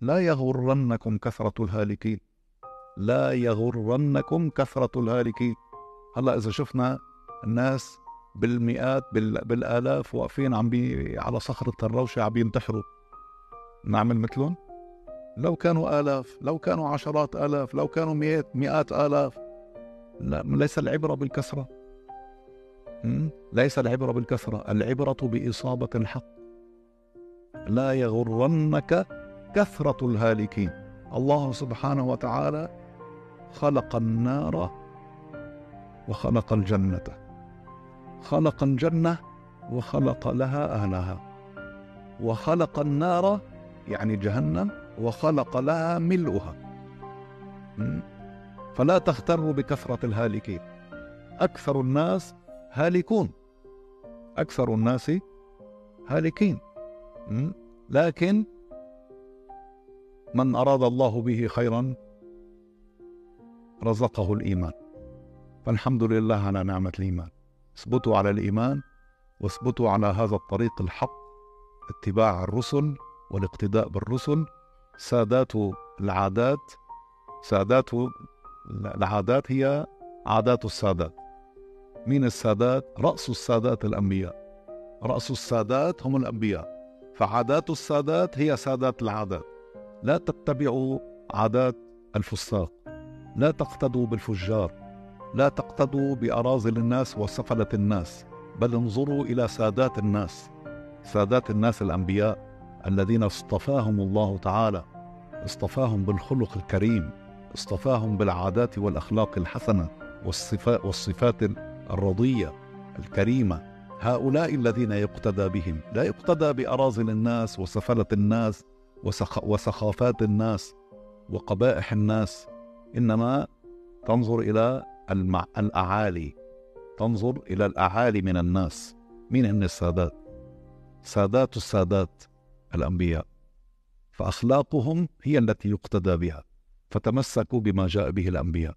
لا يغرنكم كثرة الهالكين، لا يغرنكم كثرة الهالكين. هلا إذا شفنا الناس بالمئات بالآلاف واقفين على صخرة الروشة عم ينتحروا، نعمل مثلهم؟ لو كانوا آلاف، لو كانوا عشرات آلاف، لو كانوا مئات آلاف. لا، ليس العبرة بالكثرة. ليس العبرة بالكثرة، العبرة بإصابة الحق. لا يغرنك كثرة الهالكين. الله سبحانه وتعالى خلق النار وخلق الجنة، خلق الجنة وخلق لها أهلها، وخلق النار يعني جهنم وخلق لها ملؤها. فلا تغتروا بكثرة الهالكين. أكثر الناس هالكون، أكثر الناس هالكين. لكن من أراد الله به خيرا رزقه الإيمان. فالحمد لله على نعمة الإيمان. اثبتوا على الإيمان، واثبتوا على هذا الطريق الحق، اتباع الرسل والاقتداء بالرسل. سادات العادات، سادات العادات هي عادات السادات. مين السادات؟ رأس السادات الأنبياء. رأس السادات هم الأنبياء، فعادات السادات هي سادات العادات. لا تتبعوا عادات الفساق، لا تقتدوا بالفجار، لا تقتدوا بأراذل الناس وسفلة الناس، بل انظروا إلى سادات الناس. سادات الناس الأنبياء الذين اصطفاهم الله تعالى، اصطفاهم بالخلق الكريم، اصطفاهم بالعادات والأخلاق الحسنة والصفات الرضية الكريمة. هؤلاء الذين يقتدى بهم، لا يقتدى بأراذل الناس وسفلة الناس وسخافات الناس وقبائح الناس، إنما تنظر إلى الأعالي، تنظر إلى الأعالي من الناس. مين هن السادات؟ سادات السادات الأنبياء، فأخلاقهم هي التي يقتدى بها. فتمسكوا بما جاء به الأنبياء.